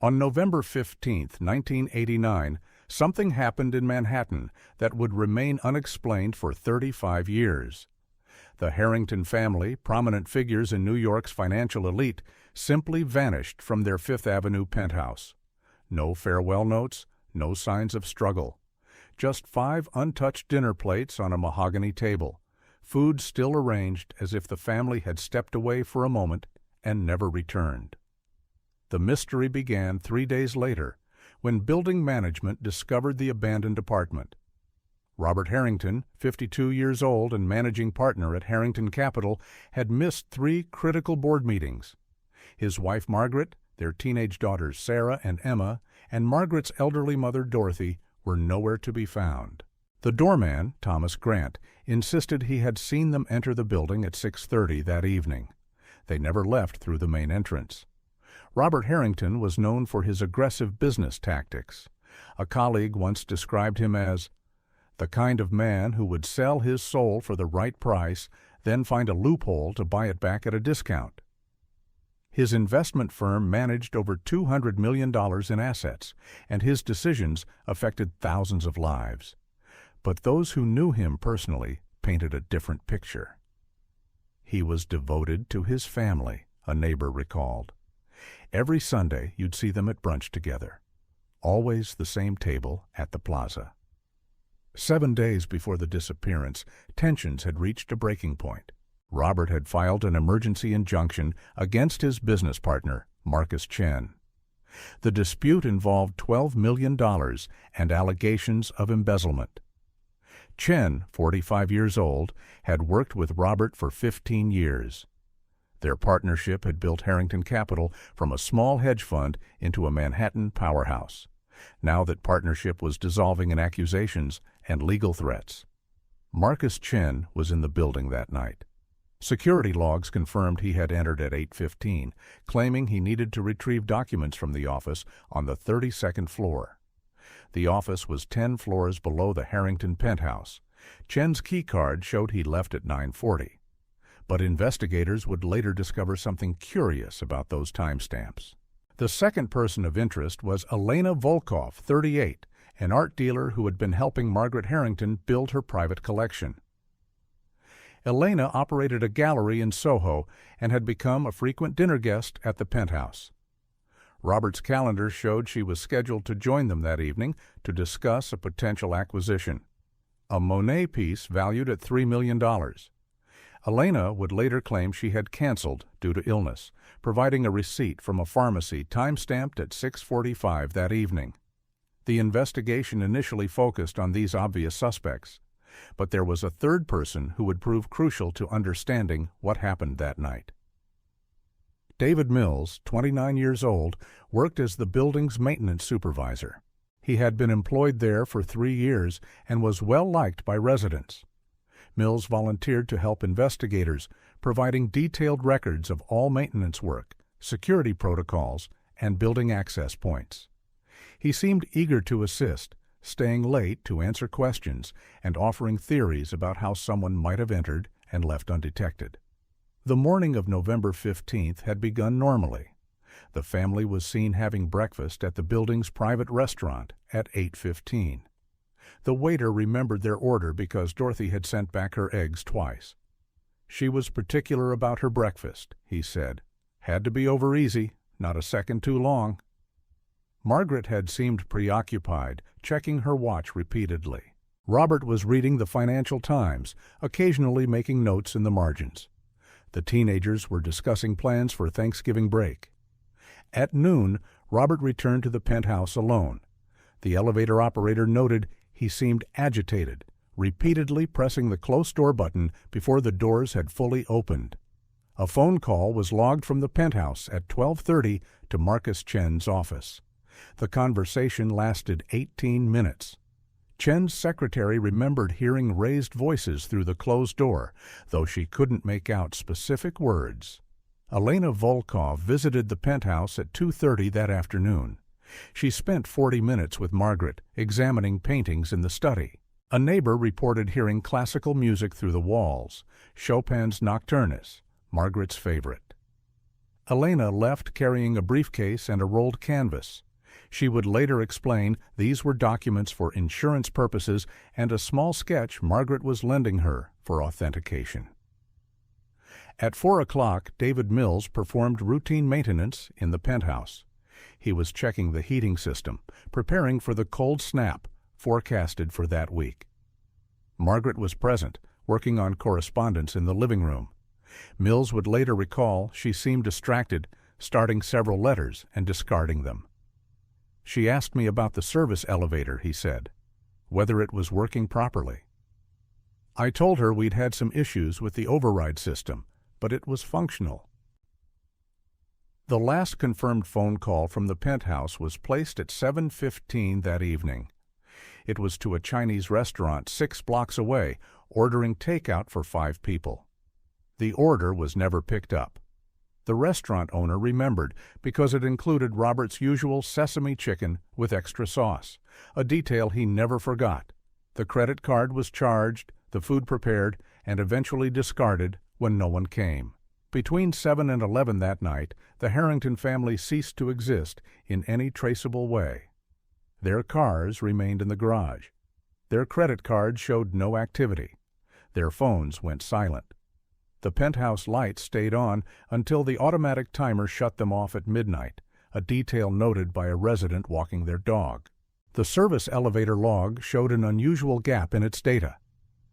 On November 15, 1989, something happened in Manhattan that would remain unexplained for 35 years. The Harrington family, prominent figures in New York's financial elite, simply vanished from their Fifth Avenue penthouse. No farewell notes, no signs of struggle. Just 5 untouched dinner plates on a mahogany table, food still arranged as if the family had stepped away for a moment and never returned. The mystery began 3 days later, when building management discovered the abandoned apartment. Robert Harrington, 52 years old and managing partner at Harrington Capital, had missed 3 critical board meetings. His wife Margaret, their teenage daughters Sarah and Emma, and Margaret's elderly mother Dorothy were nowhere to be found. The doorman, Thomas Grant, insisted he had seen them enter the building at 6:30 that evening. They never left through the main entrance. Robert Harrington was known for his aggressive business tactics. A colleague once described him as the kind of man who would sell his soul for the right price, then find a loophole to buy it back at a discount. His investment firm managed over $200 million in assets, and his decisions affected thousands of lives. But those who knew him personally painted a different picture. He was devoted to his family, a neighbor recalled. Every Sunday you'd see them at brunch together. Always the same table at the plaza. 7 days before the disappearance, tensions had reached a breaking point. Robert had filed an emergency injunction against his business partner, Marcus Chen. The dispute involved $12 million and allegations of embezzlement. Chen, 45 years old, had worked with Robert for 15 years. Their partnership had built Harrington Capital from a small hedge fund into a Manhattan powerhouse. Now that partnership was dissolving in accusations and legal threats. Marcus Chen was in the building that night. Security logs confirmed he had entered at 8:15, claiming he needed to retrieve documents from the office on the 32nd floor. The office was 10 floors below the Harrington penthouse. Chen's keycard showed he left at 9:40. But investigators would later discover something curious about those timestamps. The second person of interest was Elena Volkov, 38, an art dealer who had been helping Margaret Harrington build her private collection. Elena operated a gallery in Soho and had become a frequent dinner guest at the penthouse. Robert's calendar showed she was scheduled to join them that evening to discuss a potential acquisition, a Monet piece valued at $3 million. Elena would later claim she had canceled due to illness, providing a receipt from a pharmacy time-stamped at 6:45 that evening. The investigation initially focused on these obvious suspects, but there was a third person who would prove crucial to understanding what happened that night. David Mills, 29 years old, worked as the building's maintenance supervisor. He had been employed there for 3 years and was well liked by residents. Mills volunteered to help investigators, providing detailed records of all maintenance work, security protocols, and building access points. He seemed eager to assist, staying late to answer questions and offering theories about how someone might have entered and left undetected. The morning of November 15th had begun normally. The family was seen having breakfast at the building's private restaurant at 8:15. The waiter remembered their order because Dorothy had sent back her eggs twice. She was particular about her breakfast, he said. Had to be over easy, not a second too long. Margaret had seemed preoccupied, checking her watch repeatedly. Robert was reading the Financial Times, occasionally making notes in the margins. The teenagers were discussing plans for Thanksgiving break. At noon, Robert returned to the penthouse alone. The elevator operator noted he seemed agitated, repeatedly pressing the close door button before the doors had fully opened. A phone call was logged from the penthouse at 12:30 to Marcus Chen's office. The conversation lasted 18 minutes. Chen's secretary remembered hearing raised voices through the closed door, though she couldn't make out specific words. Elena Volkov visited the penthouse at 2:30 that afternoon. She spent 40 minutes with Margaret, examining paintings in the study. A neighbor reported hearing classical music through the walls, Chopin's Nocturnus, Margaret's favorite. Elena left carrying a briefcase and a rolled canvas. She would later explain these were documents for insurance purposes and a small sketch Margaret was lending her for authentication. At 4 o'clock, David Mills performed routine maintenance in the penthouse. He was checking the heating system, preparing for the cold snap forecasted for that week. Margaret was present, working on correspondence in the living room. Mills would later recall she seemed distracted, starting several letters and discarding them. "She asked me about the service elevator," he said, "whether it was working properly. I told her we'd had some issues with the override system, but it was functional." The last confirmed phone call from the penthouse was placed at 7:15 that evening. It was to a Chinese restaurant 6 blocks away, ordering takeout for 5 people. The order was never picked up. The restaurant owner remembered because it included Robert's usual sesame chicken with extra sauce, a detail he never forgot. The credit card was charged, the food prepared, and eventually discarded when no one came. Between 7 and 11 that night, the Harrington family ceased to exist in any traceable way. Their cars remained in the garage. Their credit cards showed no activity. Their phones went silent. The penthouse lights stayed on until the automatic timer shut them off at midnight, a detail noted by a resident walking their dog. The service elevator log showed an unusual gap in its data.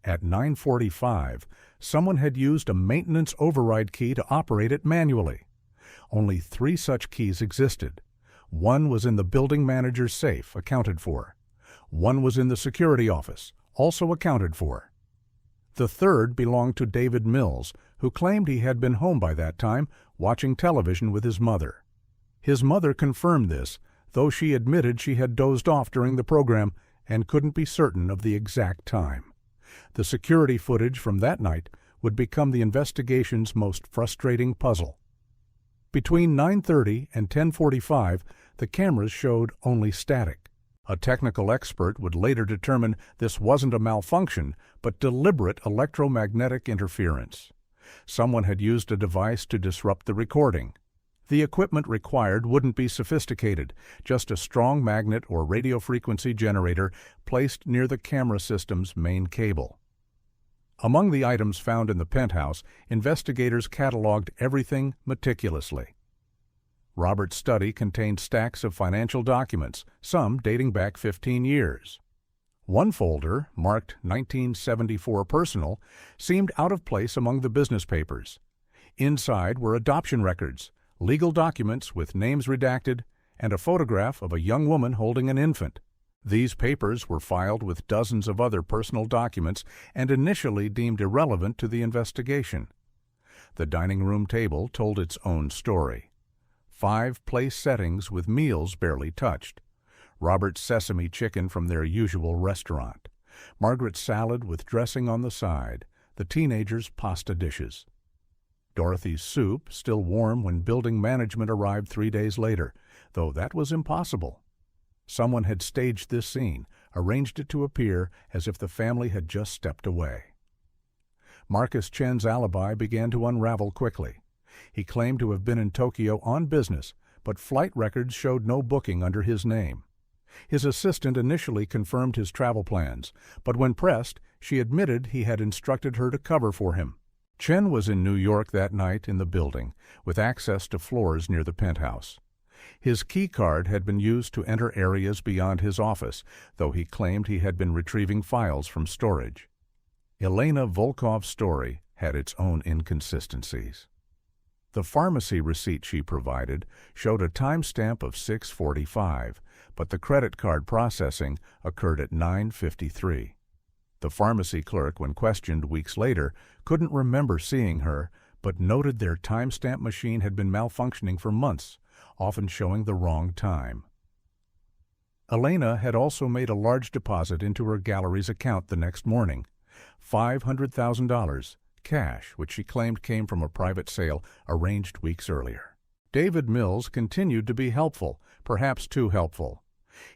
At 9:45, someone had used a maintenance override key to operate it manually. Only 3 such keys existed. One was in the building manager's safe, accounted for. One was in the security office, also accounted for. The third belonged to David Mills, who claimed he had been home by that time, watching television with his mother. His mother confirmed this, though she admitted she had dozed off during the program and couldn't be certain of the exact time. The security footage from that night would become the investigation's most frustrating puzzle. Between 9:30 and 10:45, the cameras showed only static. A technical expert would later determine this wasn't a malfunction, but deliberate electromagnetic interference. Someone had used a device to disrupt the recording. The equipment required wouldn't be sophisticated, just a strong magnet or radio frequency generator placed near the camera system's main cable. Among the items found in the penthouse, investigators cataloged everything meticulously. Robert's study contained stacks of financial documents, some dating back 15 years. One folder, marked 1974 Personal, seemed out of place among the business papers. Inside were adoption records, legal documents with names redacted, and a photograph of a young woman holding an infant. These papers were filed with dozens of other personal documents and initially deemed irrelevant to the investigation. The dining room table told its own story. 5 place settings with meals barely touched. Robert's sesame chicken from their usual restaurant. Margaret's salad with dressing on the side. The teenagers' pasta dishes. Dorothy's soup still warm when building management arrived 3 days later, though that was impossible. Someone had staged this scene, arranged it to appear as if the family had just stepped away. Marcus Chen's alibi began to unravel quickly. He claimed to have been in Tokyo on business, but flight records showed no booking under his name. His assistant initially confirmed his travel plans, but when pressed, she admitted he had instructed her to cover for him. Chen was in New York that night in the building, with access to floors near the penthouse. His key card had been used to enter areas beyond his office, though he claimed he had been retrieving files from storage. Elena Volkov's story had its own inconsistencies. The pharmacy receipt she provided showed a timestamp of 6:45, but the credit card processing occurred at 9:53. The pharmacy clerk, when questioned weeks later, couldn't remember seeing her, but noted their timestamp machine had been malfunctioning for months, often showing the wrong time. Elena had also made a large deposit into her gallery's account the next morning, $500,000, cash, which she claimed came from a private sale arranged weeks earlier. David Mills continued to be helpful, perhaps too helpful.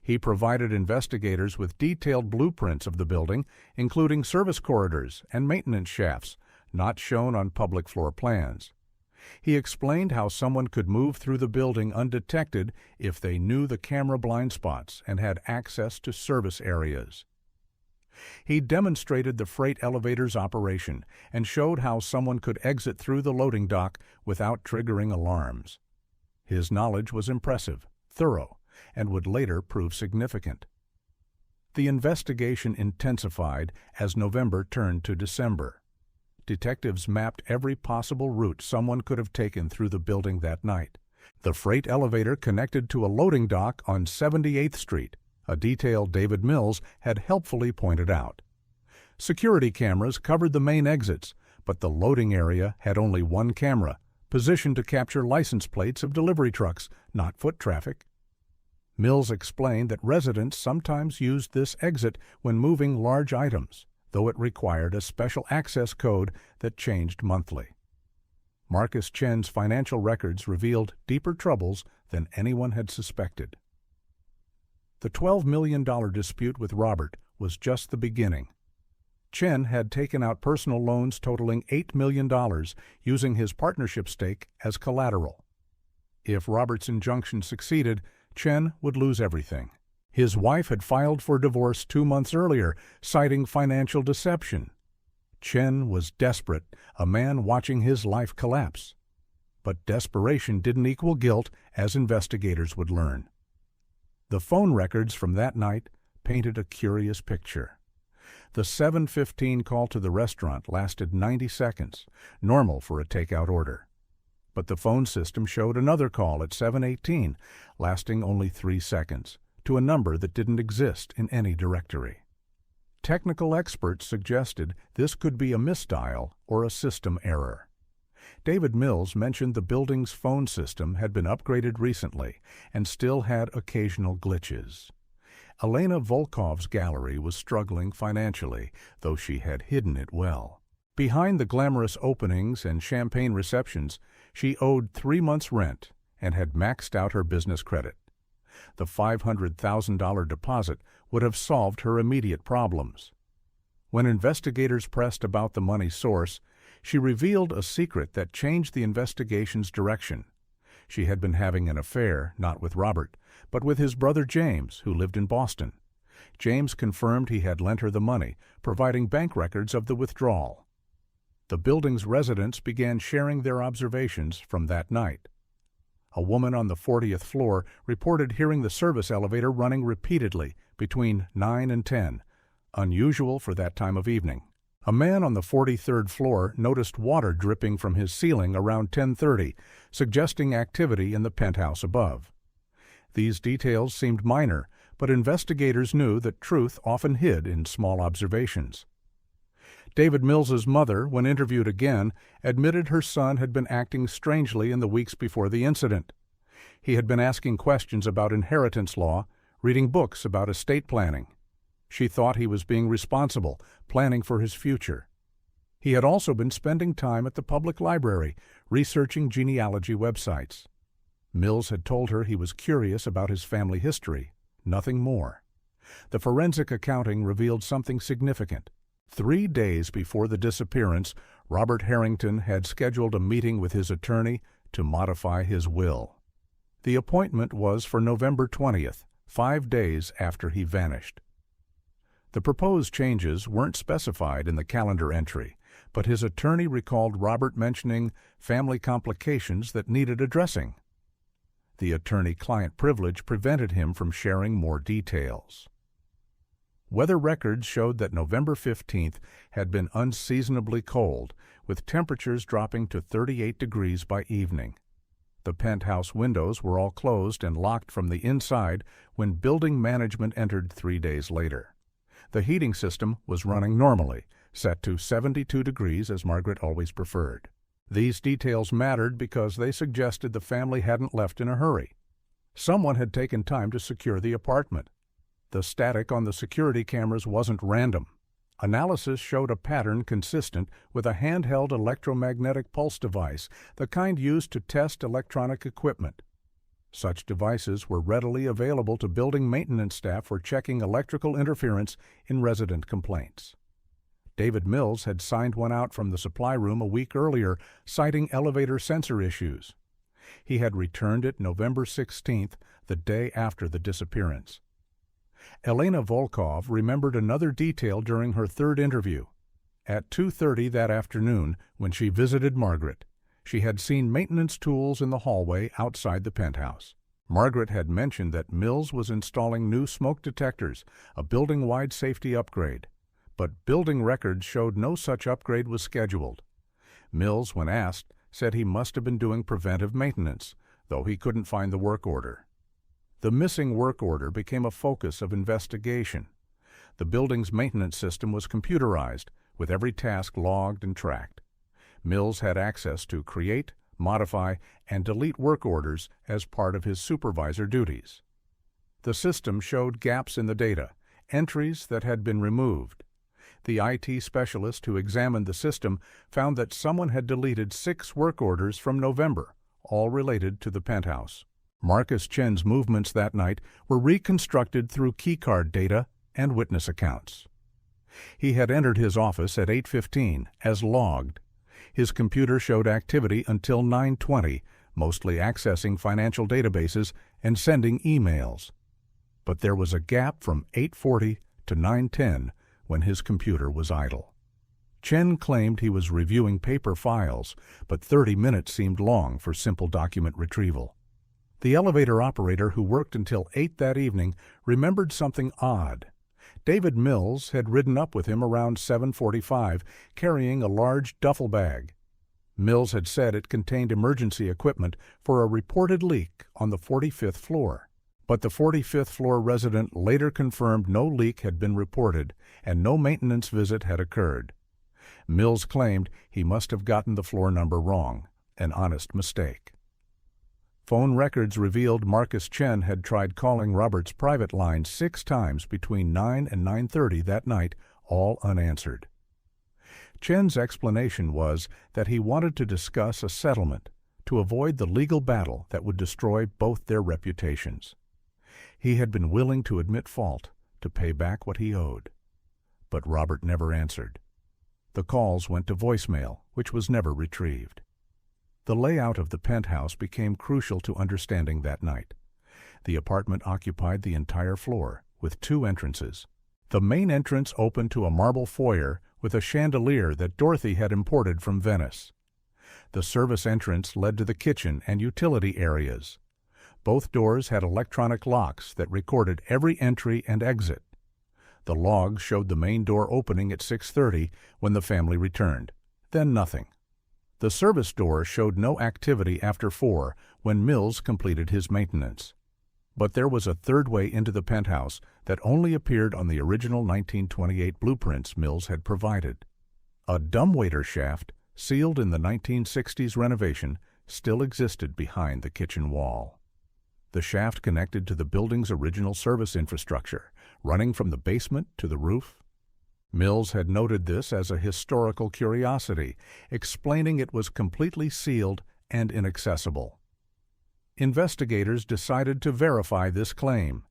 He provided investigators with detailed blueprints of the building, including service corridors and maintenance shafts, not shown on public floor plans. He explained how someone could move through the building undetected if they knew the camera blind spots and had access to service areas. He demonstrated the freight elevator's operation and showed how someone could exit through the loading dock without triggering alarms. His knowledge was impressive, thorough, and would later prove significant. The investigation intensified as November turned to December. Detectives mapped every possible route someone could have taken through the building that night. The freight elevator connected to a loading dock on 78th Street, a detail David Mills had helpfully pointed out. Security cameras covered the main exits, but the loading area had only one camera, positioned to capture license plates of delivery trucks, not foot traffic. Mills explained that residents sometimes used this exit when moving large items, though it required a special access code that changed monthly. Marcus Chen's financial records revealed deeper troubles than anyone had suspected. The $12 million dispute with Robert was just the beginning. Chen had taken out personal loans totaling $8 million, using his partnership stake as collateral. If Robert's injunction succeeded, Chen would lose everything. His wife had filed for divorce 2 months earlier, citing financial deception. Chen was desperate, a man watching his life collapse. But desperation didn't equal guilt, as investigators would learn. The phone records from that night painted a curious picture. The 7:15 call to the restaurant lasted 90 seconds, normal for a takeout order. But the phone system showed another call at 7:18, lasting only 3 seconds, to a number that didn't exist in any directory. Technical experts suggested this could be a misdial or a system error. David Mills mentioned the building's phone system had been upgraded recently and still had occasional glitches. Elena Volkov's gallery was struggling financially, though she had hidden it well. Behind the glamorous openings and champagne receptions, she owed 3 months' rent and had maxed out her business credit. The $500,000 deposit would have solved her immediate problems. When investigators pressed about the money's source, she revealed a secret that changed the investigation's direction. She had been having an affair, not with Robert, but with his brother James, who lived in Boston. James confirmed he had lent her the money, providing bank records of the withdrawal. The building's residents began sharing their observations from that night. A woman on the 40th floor reported hearing the service elevator running repeatedly between 9 and 10, unusual for that time of evening. A man on the 43rd floor noticed water dripping from his ceiling around 10:30, suggesting activity in the penthouse above. These details seemed minor, but investigators knew that truth often hid in small observations. David Mills's mother, when interviewed again, admitted her son had been acting strangely in the weeks before the incident. He had been asking questions about inheritance law, reading books about estate planning. She thought he was being responsible, planning for his future. He had also been spending time at the public library, researching genealogy websites. Mills had told her he was curious about his family history, nothing more. The forensic accounting revealed something significant. 3 days before the disappearance, Robert Harrington had scheduled a meeting with his attorney to modify his will. The appointment was for November 20th, 5 days after he vanished. The proposed changes weren't specified in the calendar entry, but his attorney recalled Robert mentioning family complications that needed addressing. The attorney-client privilege prevented him from sharing more details. Weather records showed that November 15th had been unseasonably cold, with temperatures dropping to 38 degrees by evening. The penthouse windows were all closed and locked from the inside when building management entered 3 days later. The heating system was running normally, set to 72 degrees as Margaret always preferred. These details mattered because they suggested the family hadn't left in a hurry. Someone had taken time to secure the apartment. The static on the security cameras wasn't random. Analysis showed a pattern consistent with a handheld electromagnetic pulse device, the kind used to test electronic equipment. Such devices were readily available to building maintenance staff for checking electrical interference in resident complaints. David Mills had signed one out from the supply room a week earlier, citing elevator sensor issues. He had returned it November 16th, the day after the disappearance. Elena Volkov remembered another detail during her third interview. At 2:30 that afternoon, when she visited Margaret, she had seen maintenance tools in the hallway outside the penthouse. Margaret had mentioned that Mills was installing new smoke detectors, a building-wide safety upgrade. But building records showed no such upgrade was scheduled. Mills, when asked, said he must have been doing preventive maintenance, though he couldn't find the work order. The missing work order became a focus of investigation. The building's maintenance system was computerized, with every task logged and tracked. Mills had access to create, modify, and delete work orders as part of his supervisor duties. The system showed gaps in the data, entries that had been removed. The IT specialist who examined the system found that someone had deleted 6 work orders from November, all related to the penthouse. Marcus Chen's movements that night were reconstructed through keycard data and witness accounts. He had entered his office at 8:15 as logged. His computer showed activity until 9:20, mostly accessing financial databases and sending emails. But there was a gap from 8:40 to 9:10 when his computer was idle. Chen claimed he was reviewing paper files, but 30 minutes seemed long for simple document retrieval. The elevator operator who worked until 8 that evening remembered something odd. David Mills had ridden up with him around 7:45, carrying a large duffel bag. Mills had said it contained emergency equipment for a reported leak on the 45th floor. But the 45th floor resident later confirmed no leak had been reported and no maintenance visit had occurred. Mills claimed he must have gotten the floor number wrong, an honest mistake. Phone records revealed Marcus Chen had tried calling Robert's private line 6 times between 9 and 9:30 that night, all unanswered. Chen's explanation was that he wanted to discuss a settlement to avoid the legal battle that would destroy both their reputations. He had been willing to admit fault, to pay back what he owed. But Robert never answered. The calls went to voicemail, which was never retrieved. The layout of the penthouse became crucial to understanding that night. The apartment occupied the entire floor, with 2 entrances. The main entrance opened to a marble foyer with a chandelier that Dorothy had imported from Venice. The service entrance led to the kitchen and utility areas. Both doors had electronic locks that recorded every entry and exit. The logs showed the main door opening at 6:30 when the family returned, then nothing. The service door showed no activity after 4 when Mills completed his maintenance. But there was a third way into the penthouse that only appeared on the original 1928 blueprints Mills had provided. A dumbwaiter shaft, sealed in the 1960s renovation, still existed behind the kitchen wall. The shaft connected to the building's original service infrastructure, running from the basement to the roof. Mills had noted this as a historical curiosity, explaining it was completely sealed and inaccessible. Investigators decided to verify this claim.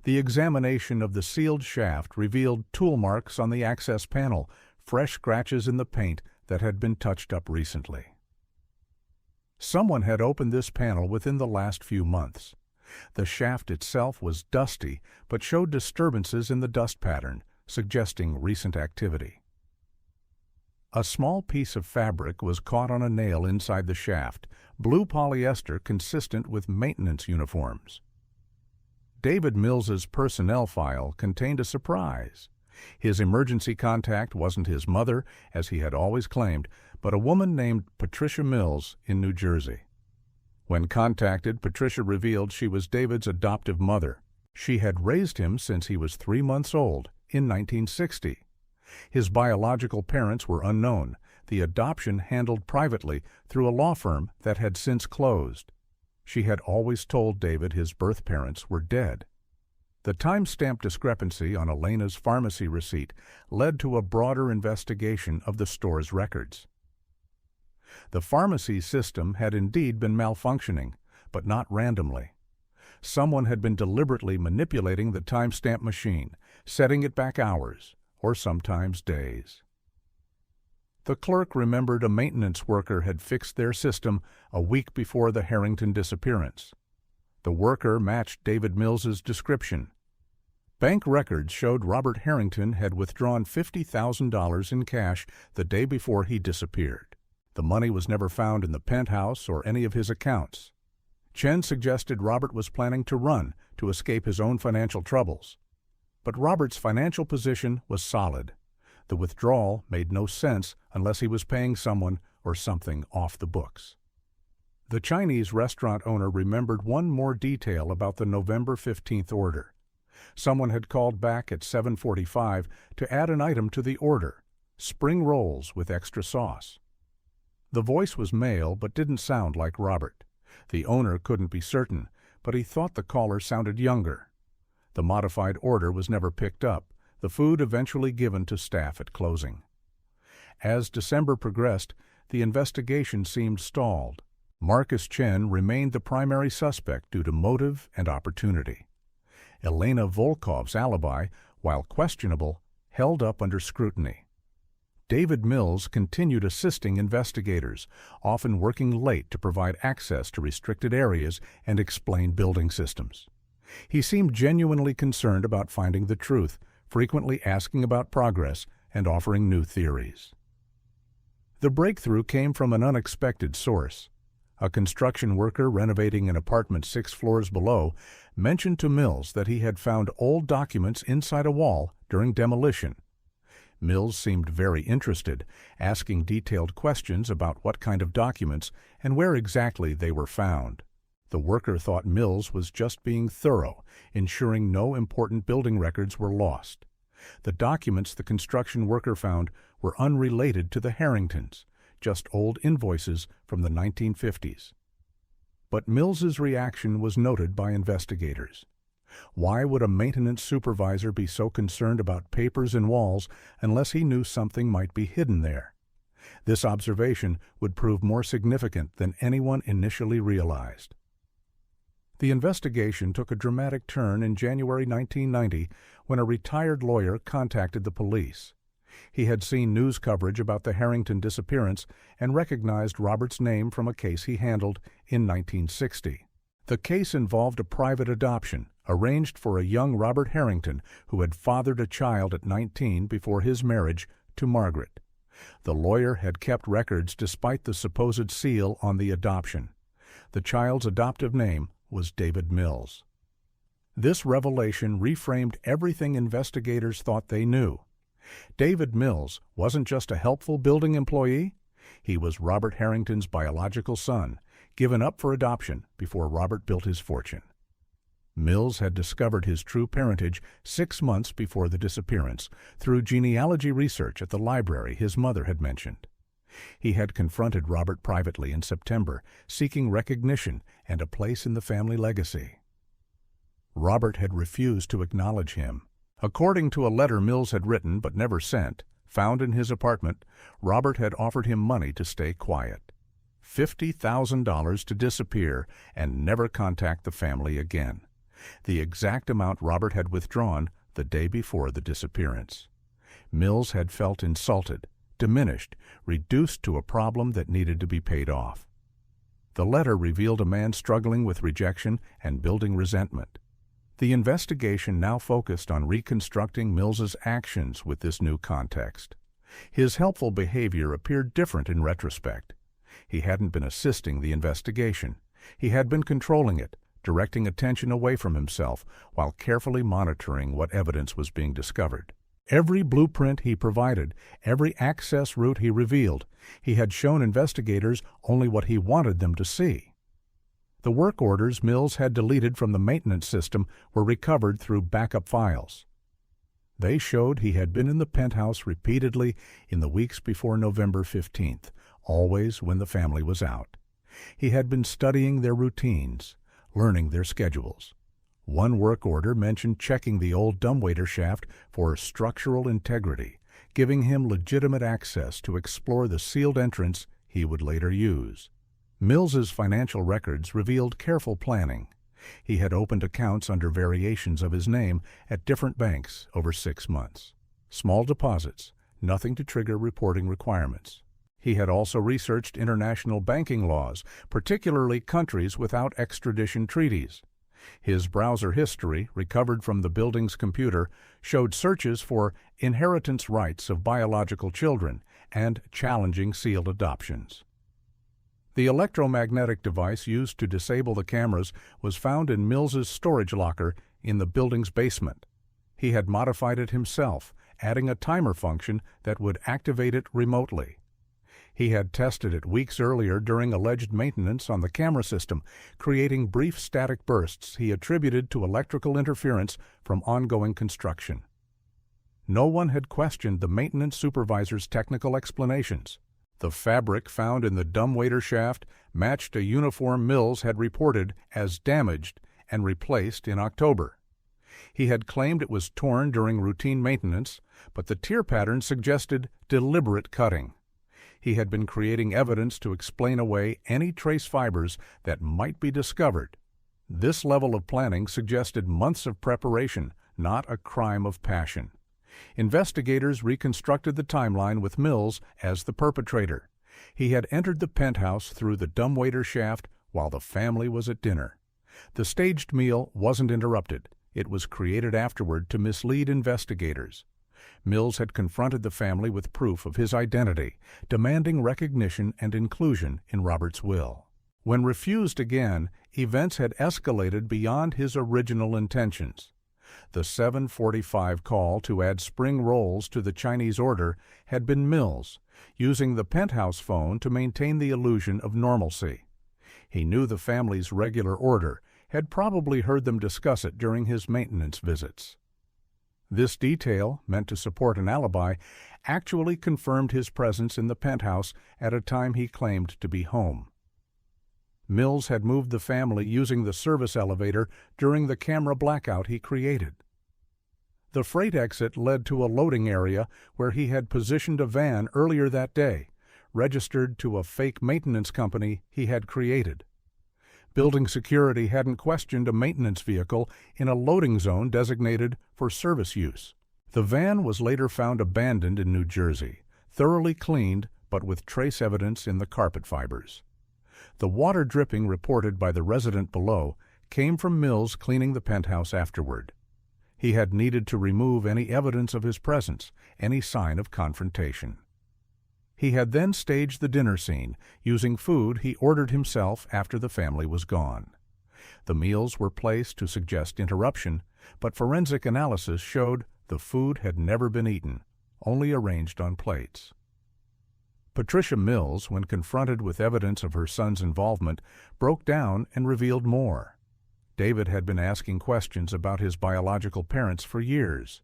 The examination of the sealed shaft revealed tool marks on the access panel, fresh scratches in the paint that had been touched up recently. Someone had opened this panel within the last few months. The shaft itself was dusty, but showed disturbances in the dust pattern, suggesting recent activity. A small piece of fabric was caught on a nail inside the shaft, blue polyester consistent with maintenance uniforms. David Mills's personnel file contained a surprise. His emergency contact wasn't his mother, as he had always claimed, but a woman named Patricia Mills in New Jersey. When contacted, Patricia revealed she was David's adoptive mother. She had raised him since he was 3 months old in 1960. His biological parents were unknown, the adoption handled privately through a law firm that had since closed. She had always told David his birth parents were dead. The timestamp discrepancy on Elena's pharmacy receipt led to a broader investigation of the store's records. The pharmacy system had indeed been malfunctioning, but not randomly. Someone had been deliberately manipulating the timestamp machine, setting it back hours, or sometimes days. The clerk remembered a maintenance worker had fixed their system a week before the Harrington disappearance. The worker matched David Mills's description. Bank records showed Robert Harrington had withdrawn $50,000 in cash the day before he disappeared. The money was never found in the penthouse or any of his accounts. Chen suggested Robert was planning to run to escape his own financial troubles. But Robert's financial position was solid. The withdrawal made no sense unless he was paying someone or something off the books. The Chinese restaurant owner remembered one more detail about the November 15th order. Someone had called back at 7:45 to add an item to the order, spring rolls with extra sauce. The voice was male but didn't sound like Robert. The owner couldn't be certain, but he thought the caller sounded younger. The modified order was never picked up, the food eventually given to staff at closing. As December progressed, the investigation seemed stalled. Marcus Chen remained the primary suspect due to motive and opportunity. Elena Volkov's alibi, while questionable, held up under scrutiny. David Mills continued assisting investigators, often working late to provide access to restricted areas and explain building systems. He seemed genuinely concerned about finding the truth, frequently asking about progress and offering new theories. The breakthrough came from an unexpected source. A construction worker renovating an apartment 6 floors below mentioned to Mills that he had found old documents inside a wall during demolition. Mills seemed very interested, asking detailed questions about what kind of documents and where exactly they were found. The worker thought Mills was just being thorough, ensuring no important building records were lost. The documents the construction worker found were unrelated to the Harringtons, just old invoices from the 1950s. But Mills's reaction was noted by investigators. Why would a maintenance supervisor be so concerned about papers and walls unless he knew something might be hidden there? This observation would prove more significant than anyone initially realized. The investigation took a dramatic turn in January 1990 when a retired lawyer contacted the police. He had seen news coverage about the Harrington disappearance and recognized Robert's name from a case he handled in 1960. The case involved a private adoption arranged for a young Robert Harrington who had fathered a child at 19 before his marriage to Margaret. The lawyer had kept records despite the supposed seal on the adoption. The child's adoptive name was David Mills. This revelation reframed everything investigators thought they knew. David Mills wasn't just a helpful building employee. He was Robert Harrington's biological son, given up for adoption before Robert built his fortune. Mills had discovered his true parentage 6 months before the disappearance through genealogy research at the library his mother had mentioned. He had confronted Robert privately in September, seeking recognition and a place in the family legacy. Robert had refused to acknowledge him. According to a letter Mills had written but never sent, found in his apartment, Robert had offered him money to stay quiet. $50,000 to disappear and never contact the family again. The exact amount Robert had withdrawn the day before the disappearance. Mills had felt insulted, diminished, reduced to a problem that needed to be paid off. The letter revealed a man struggling with rejection and building resentment. The investigation now focused on reconstructing Mills's actions with this new context. His helpful behavior appeared different in retrospect. He hadn't been assisting the investigation. He had been controlling it, directing attention away from himself while carefully monitoring what evidence was being discovered. Every blueprint he provided, every access route he revealed, he had shown investigators only what he wanted them to see. The work orders Mills had deleted from the maintenance system were recovered through backup files. They showed he had been in the penthouse repeatedly in the weeks before November 15th, always when the family was out. He had been studying their routines, learning their schedules. One work order mentioned checking the old dumbwaiter shaft for structural integrity, giving him legitimate access to explore the sealed entrance he would later use. Mills's financial records revealed careful planning. He had opened accounts under variations of his name at different banks over 6 months. Small deposits, nothing to trigger reporting requirements. He had also researched international banking laws, particularly countries without extradition treaties. His browser history, recovered from the building's computer, showed searches for inheritance rights of biological children and challenging sealed adoptions. The electromagnetic device used to disable the cameras was found in Mills's storage locker in the building's basement. He had modified it himself, adding a timer function that would activate it remotely. He had tested it weeks earlier during alleged maintenance on the camera system, creating brief static bursts he attributed to electrical interference from ongoing construction. No one had questioned the maintenance supervisor's technical explanations. The fabric found in the dumbwaiter shaft matched a uniform Mills had reported as damaged and replaced in October. He had claimed it was torn during routine maintenance, but the tear pattern suggested deliberate cutting. He had been creating evidence to explain away any trace fibers that might be discovered. This level of planning suggested months of preparation, not a crime of passion. Investigators reconstructed the timeline with Mills as the perpetrator. He had entered the penthouse through the dumbwaiter shaft while the family was at dinner. The staged meal wasn't interrupted. It was created afterward to mislead investigators. Mills had confronted the family with proof of his identity, demanding recognition and inclusion in Robert's will. When refused again, events had escalated beyond his original intentions. The 7:45 call to add spring rolls to the Chinese order had been Mills, using the penthouse phone to maintain the illusion of normalcy. He knew the family's regular order, had probably heard them discuss it during his maintenance visits. This detail, meant to support an alibi, actually confirmed his presence in the penthouse at a time he claimed to be home. Mills had moved the family using the service elevator during the camera blackout he created. The freight exit led to a loading area where he had positioned a van earlier that day, registered to a fake maintenance company he had created. Building security hadn't questioned a maintenance vehicle in a loading zone designated for service use. The van was later found abandoned in New Jersey, thoroughly cleaned but with trace evidence in the carpet fibers. The water dripping reported by the resident below came from Mills cleaning the penthouse afterward. He had needed to remove any evidence of his presence, any sign of confrontation. He had then staged the dinner scene, using food he ordered himself after the family was gone. The meals were placed to suggest interruption, but forensic analysis showed the food had never been eaten, only arranged on plates. Patricia Mills, when confronted with evidence of her son's involvement, broke down and revealed more. David had been asking questions about his biological parents for years.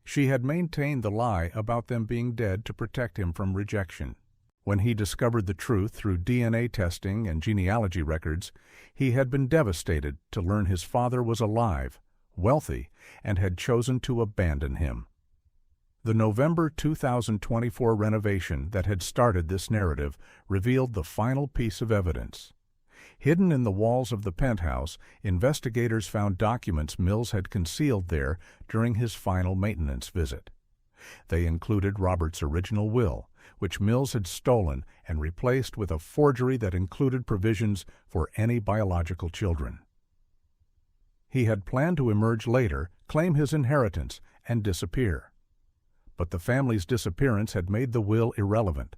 She had maintained the lie about them being dead to protect him from rejection. When he discovered the truth through DNA testing and genealogy records, he had been devastated to learn his father was alive, wealthy, and had chosen to abandon him. The November 2024 renovation that had started this narrative revealed the final piece of evidence. Hidden in the walls of the penthouse, investigators found documents Mills had concealed there during his final maintenance visit. They included Robert's original will, which Mills had stolen and replaced with a forgery that included provisions for any biological children. He had planned to emerge later, claim his inheritance, and disappear. But the family's disappearance had made the will irrelevant.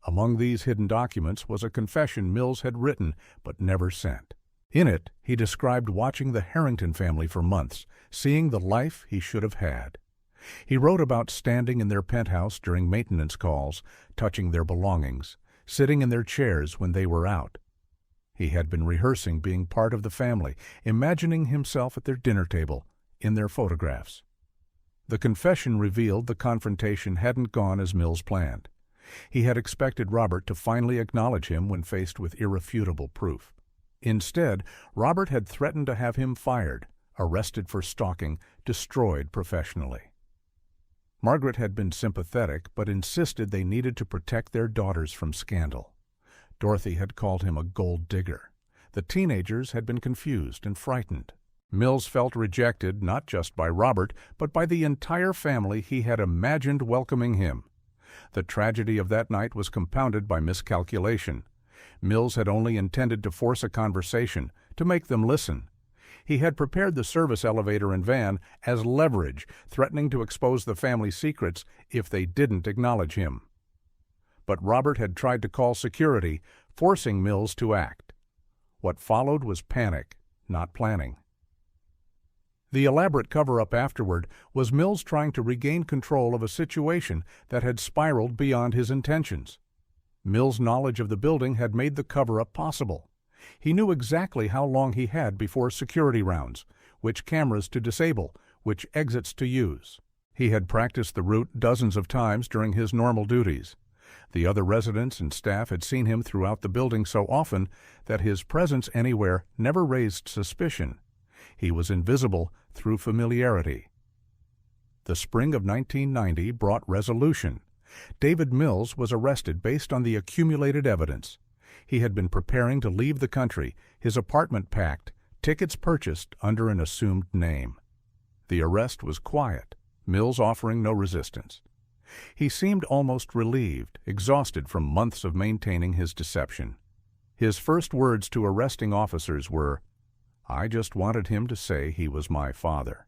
Among these hidden documents was a confession Mills had written but never sent. In it, he described watching the Harrington family for months, seeing the life he should have had. He wrote about standing in their penthouse during maintenance calls, touching their belongings, sitting in their chairs when they were out. He had been rehearsing being part of the family, imagining himself at their dinner table, in their photographs. The confession revealed the confrontation hadn't gone as Mills planned. He had expected Robert to finally acknowledge him when faced with irrefutable proof. Instead, Robert had threatened to have him fired, arrested for stalking, destroyed professionally. Margaret had been sympathetic but insisted they needed to protect their daughters from scandal. Dorothy had called him a gold digger. The teenagers had been confused and frightened. Mills felt rejected not just by Robert, but by the entire family he had imagined welcoming him. The tragedy of that night was compounded by miscalculation. Mills had only intended to force a conversation, to make them listen. He had prepared the service elevator and van as leverage, threatening to expose the family's secrets if they didn't acknowledge him. But Robert had tried to call security, forcing Mills to act. What followed was panic, not planning. The elaborate cover-up afterward was Mills trying to regain control of a situation that had spiraled beyond his intentions. Mills' knowledge of the building had made the cover-up possible. He knew exactly how long he had before security rounds, which cameras to disable, which exits to use. He had practiced the route dozens of times during his normal duties. The other residents and staff had seen him throughout the building so often that his presence anywhere never raised suspicion. He was invisible through familiarity. The spring of 1990 brought resolution. David Mills was arrested based on the accumulated evidence. He had been preparing to leave the country, his apartment packed, tickets purchased under an assumed name. The arrest was quiet, Mills offering no resistance. He seemed almost relieved, exhausted from months of maintaining his deception. His first words to arresting officers were, "I just wanted him to say he was my father."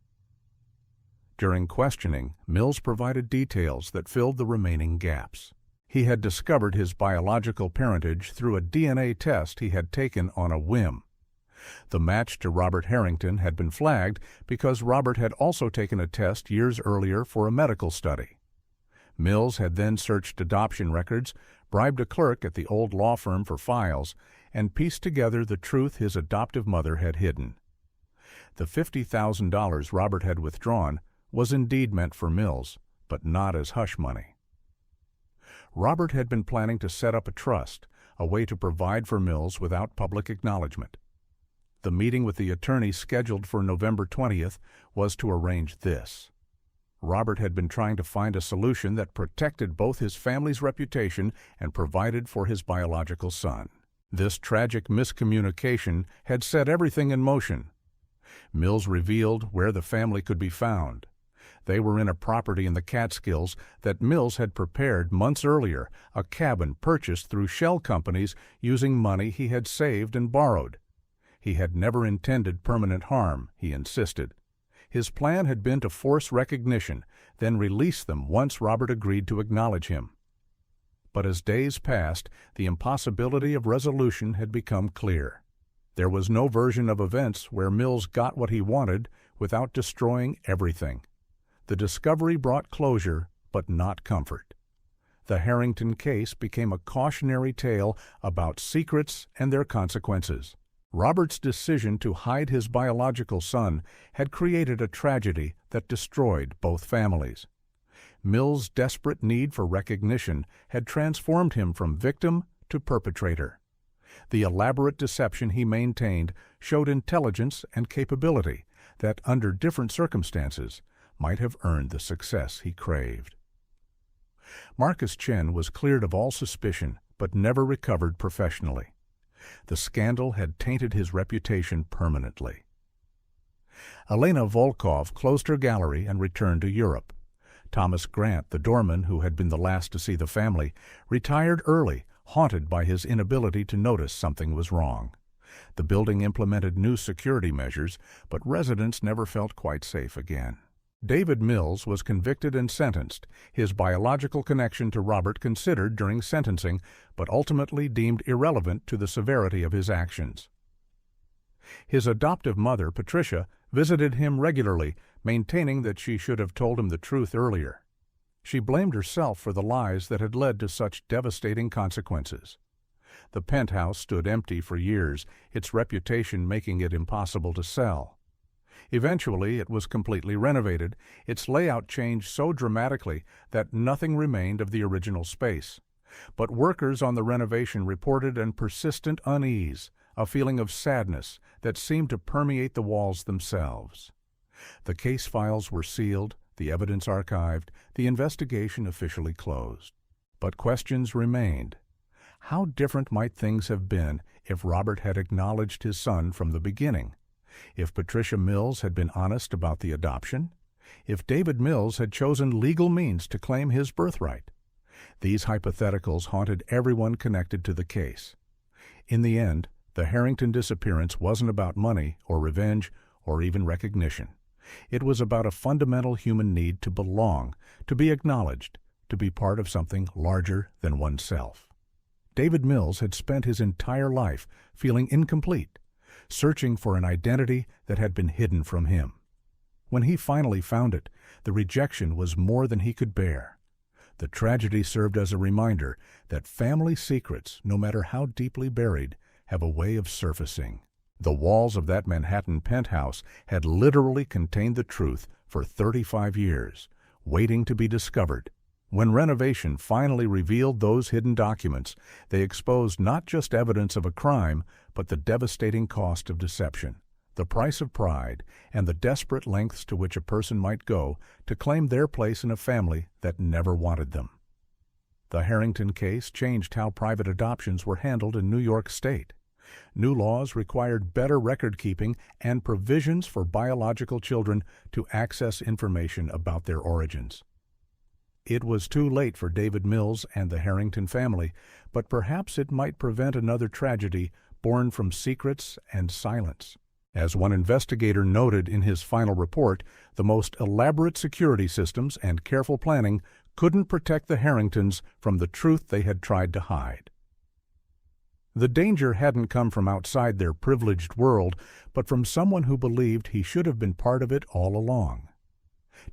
During questioning, Mills provided details that filled the remaining gaps. He had discovered his biological parentage through a DNA test he had taken on a whim. The match to Robert Harrington had been flagged because Robert had also taken a test years earlier for a medical study. Mills had then searched adoption records, bribed a clerk at the old law firm for files, and pieced together the truth his adoptive mother had hidden. The $50,000 Robert had withdrawn was indeed meant for Mills, but not as hush money. Robert had been planning to set up a trust, a way to provide for Mills without public acknowledgement. The meeting with the attorney scheduled for November 20th was to arrange this. Robert had been trying to find a solution that protected both his family's reputation and provided for his biological son. This tragic miscommunication had set everything in motion. Mills revealed where the family could be found. They were in a property in the Catskills that Mills had prepared months earlier, a cabin purchased through shell companies using money he had saved and borrowed. He had never intended permanent harm, he insisted. His plan had been to force recognition, then release them once Robert agreed to acknowledge him. But as days passed, the impossibility of resolution had become clear. There was no version of events where Mills got what he wanted without destroying everything. The discovery brought closure, but not comfort. The Harrington case became a cautionary tale about secrets and their consequences. Robert's decision to hide his biological son had created a tragedy that destroyed both families. Mills' desperate need for recognition had transformed him from victim to perpetrator. The elaborate deception he maintained showed intelligence and capability that, under different circumstances, might have earned the success he craved. Marcus Chen was cleared of all suspicion, but never recovered professionally. The scandal had tainted his reputation permanently. Elena Volkov closed her gallery and returned to Europe. Thomas Grant, the doorman who had been the last to see the family, retired early, haunted by his inability to notice something was wrong. The building implemented new security measures, but residents never felt quite safe again. David Mills was convicted and sentenced, his biological connection to Robert considered during sentencing, but ultimately deemed irrelevant to the severity of his actions. His adoptive mother, Patricia, visited him regularly, maintaining that she should have told him the truth earlier. She blamed herself for the lies that had led to such devastating consequences. The Penthouse stood empty for years, its reputation making it impossible to sell. Eventually, it was completely renovated, its layout changed so dramatically that nothing remained of the original space. But workers on the renovation reported an persistent unease, a feeling of sadness that seemed to permeate the walls themselves. The case files were sealed, the evidence archived, the investigation officially closed. But questions remained. How different might things have been if Robert had acknowledged his son from the beginning? If Patricia Mills had been honest about the adoption? If David Mills had chosen legal means to claim his birthright? These hypotheticals haunted everyone connected to the case. In the end, the Harrington disappearance wasn't about money or revenge or even recognition. It was about a fundamental human need to belong, to be acknowledged, to be part of something larger than oneself. David Mills had spent his entire life feeling incomplete, searching for an identity that had been hidden from him. When he finally found it, the rejection was more than he could bear. The tragedy served as a reminder that family secrets, no matter how deeply buried, have a way of surfacing. The walls of that Manhattan penthouse had literally contained the truth for 35 years, waiting to be discovered. When renovation finally revealed those hidden documents, they exposed not just evidence of a crime, but the devastating cost of deception, the price of pride, and the desperate lengths to which a person might go to claim their place in a family that never wanted them. The Harrington case changed how private adoptions were handled in New York State. New laws required better record-keeping and provisions for biological children to access information about their origins. It was too late for David Mills and the Harrington family, but perhaps it might prevent another tragedy born from secrets and silence. As one investigator noted in his final report, the most elaborate security systems and careful planning couldn't protect the Harringtons from the truth they had tried to hide. The danger hadn't come from outside their privileged world, but from someone who believed he should have been part of it all along.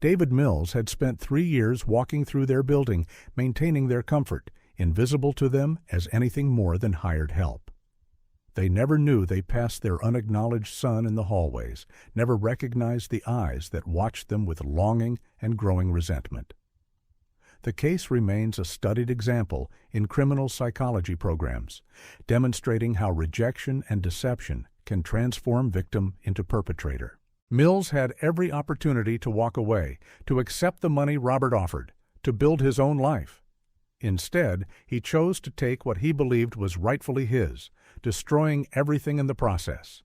David Mills had spent 3 years walking through their building, maintaining their comfort, invisible to them as anything more than hired help. They never knew they passed their unacknowledged son in the hallways, never recognized the eyes that watched them with longing and growing resentment. The case remains a studied example in criminal psychology programs, demonstrating how rejection and deception can transform victim into perpetrator. Mills had every opportunity to walk away, to accept the money Robert offered, to build his own life. Instead, he chose to take what he believed was rightfully his, destroying everything in the process.